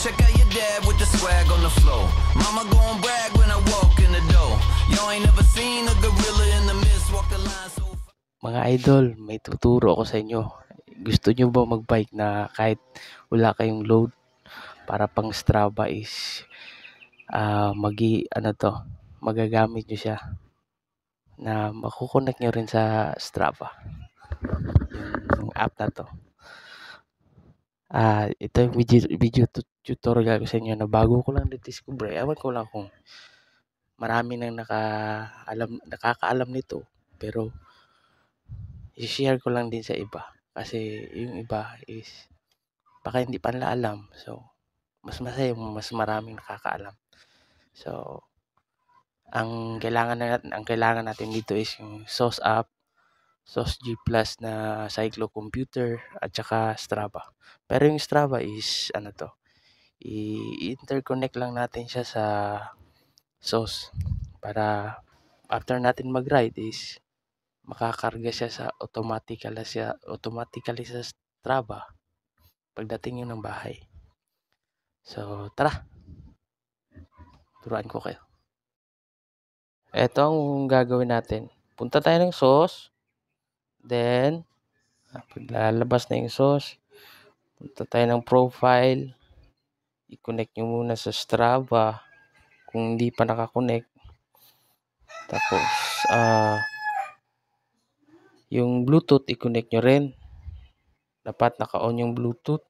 Check out your dad with the swag on the floor. Mama gon' brag when I walk in the door. Y'all ain't never seen a gorilla in the mist walk the line so far. Mga idol, may tuturo ako sa inyo. Gusto nyo ba mag-bike na kahit wala kayong load para pang Strava is magagamit nyo siya na makukonek nyo rin sa Strava. Yung app na to. Ito yung video tutorial ko sa inyo na bago ko lang discover. Ewan ko lang kung marami nang nakakaalam nito. Pero i-share ko lang din sa iba. Kasi yung iba is baka hindi pa nila alam. So, mas masaya yung mas maraming nakakaalam. So, ang kailangan natin dito is yung SOS app, SOS G Plus na cyclocomputer at saka Strava. Pero yung Strava is i-interconnect lang natin siya sa SOS para after natin mag-ride is makakarga siya automatically sa Strava pagdating yun ng bahay. So, tara. Turuan ko kayo. Ito ang gagawin natin. Punta tayo ng SOS. Then, pag lalabas na yung SOS, punta tayo ng profile. I-connect nyo muna sa Strava kung hindi pa nakakonect. Tapos, yung Bluetooth, i-connect nyo rin. Dapat naka-on yung Bluetooth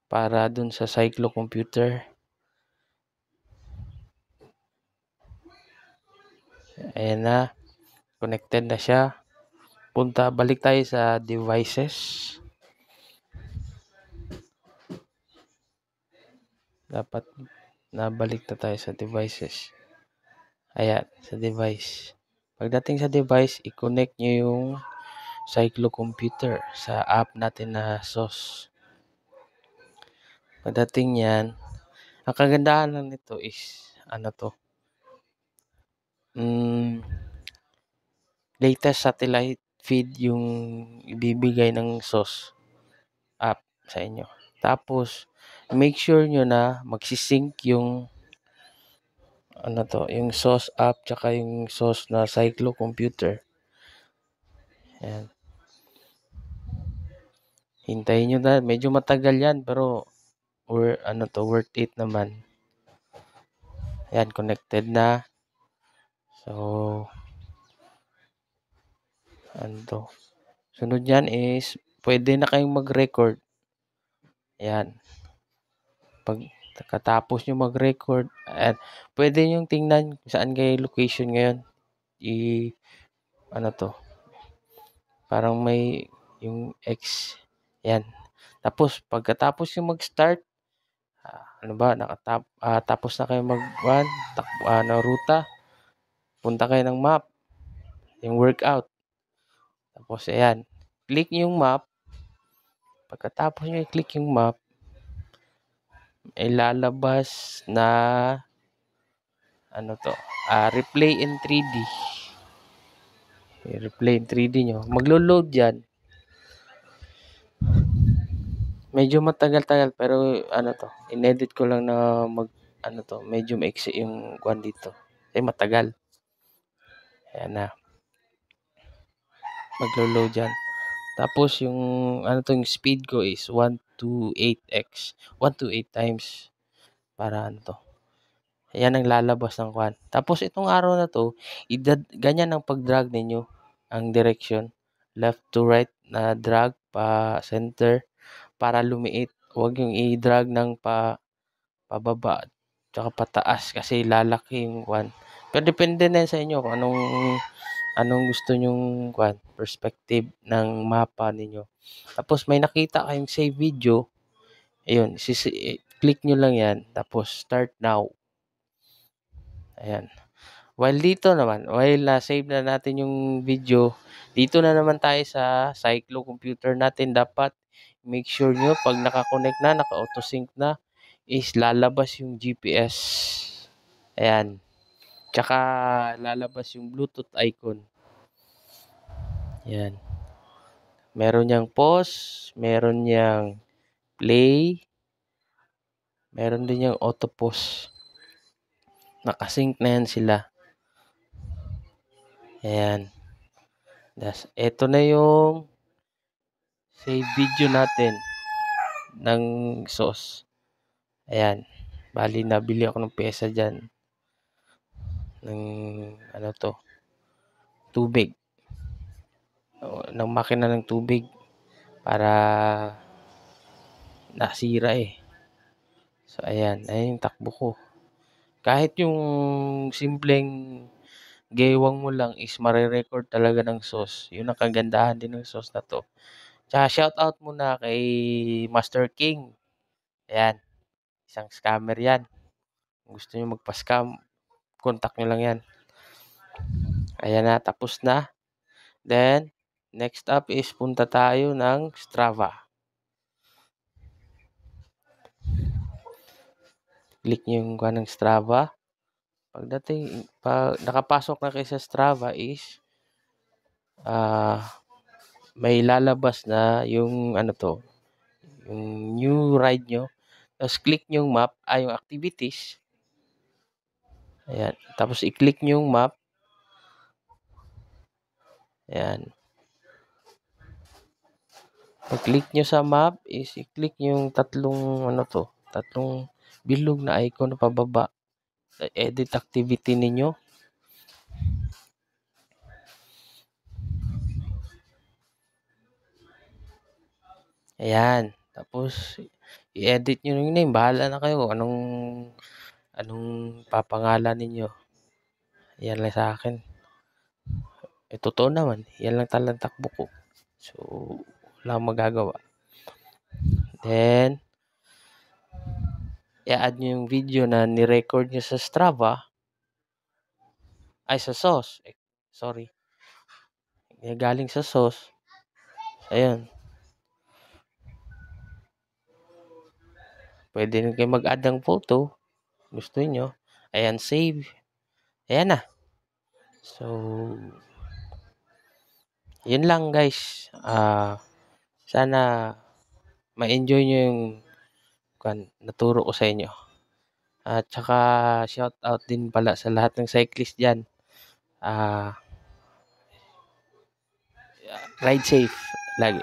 para dun sa cyclocomputer. Ayan na. Connected na siya. Balik tayo sa devices. Dapat nabalik na tayo sa devices. Ayan, sa device. Pagdating sa device, i-connect nyo yung cyclocomputer sa app natin na SOS. Pagdating yan, ang kagandahan lang nito is, latest satellite feed yung ibibigay ng SOS app sa inyo. Tapos, make sure nyo na magsisync yung yung SOS app tsaka yung SOS na cyclocomputer. Ayan. Hintayin nyo na. Medyo matagal yan pero worth it naman. Ayan, connected na. So, sunod yan is pwede na kayong mag-record. Ayan. Pagkatapos nyo mag-record, pwede nyo tingnan saan kayo location ngayon. Parang may yung X. Yan. Tapos, pagkatapos nyo mag-start, tapos na kayo na ruta, punta kayo ng map, yung workout. Tapos, ayan, click nyo yung map. Pagkatapos nyo i-click yung map, lalabas na replay in 3D. I-replay in 3D nyo. Maglo-load yan. Medyo matagal-tagal pero inedit ko lang na medyo maiksi yung kwan dito. Matagal. Ayan na. Maglo-load yan. Tapos yung yung speed ko is 128x. 128 times para Ayan ang lalabas ng kwan. Tapos itong arrow na to, ganyan ang pag-drag ninyo ang direction. Left to right na drag pa center para lumiit. Huwag yung i-drag ng pababa tsaka pataas kasi lalaki yung kwan. Pero depende na sa inyo kung anong gusto nyong perspective ng mapa ninyo. Tapos may nakita kayong save video. Ayun, click nyo lang yan. Tapos start now. Ayan. While save na natin yung video, dito na naman tayo sa cyclocomputer natin. Dapat make sure nyo pag naka-connect na, naka-autosync na, is lalabas yung GPS. Ayan. Tsaka lalabas yung Bluetooth icon. Ayan. Meron niyang pause, meron niyang play, Meron din yung auto pause. Nakasync na yan sila. Ayan. Ito na yung save video natin ng sauce. Ayan. Bali, nabili ako ng pyesa dyan. Ng tubig. Ng makina ng tubig. Para nasira eh. So, ayan. Ayan yung takbo ko. Kahit yung simpleng gewang mo lang is marirecord talaga ng sauce. Yun ang kagandahan din ng sauce na to. Tsaka shoutout muna kay Master King. Ayan. Isang scammer yan. Kung gusto nyo magpa-scam, contact nyo lang yan. Ayan na, tapos na. Then, next up is punta tayo ng Strava. Click nyo yung ng Strava. Pag nakapasok na kayo sa Strava is may lalabas na yung yung new ride nyo. Tapos click nyo yung map, yung activities. Ayan. Tapos i-click nyo yung map. Ayan. Pag-click nyo sa map is i-click nyo yung tatlong bilog na icon na pababa. Edit activity ninyo. Ayan. Tapos i-edit nyo yung name. Bahala na kayo anong papangalan ninyo. Yan lang sa akin. Totoo naman. Yan lang talagang takbo ko. So, wala akong magagawa. Then, i-add nyo yung video na ni-record nyo sa Strava. Sa sauce. Sorry. Galing sa sauce. Ayun. Pwede rin kayo mag-add ng photo. Gusto nyo. Ayan, save. Ayan na. So, yun lang guys. Sana ma-enjoy nyo yung naturo ko sa inyo. At saka shout out din pala sa lahat ng cyclist dyan. Ride safe lagi.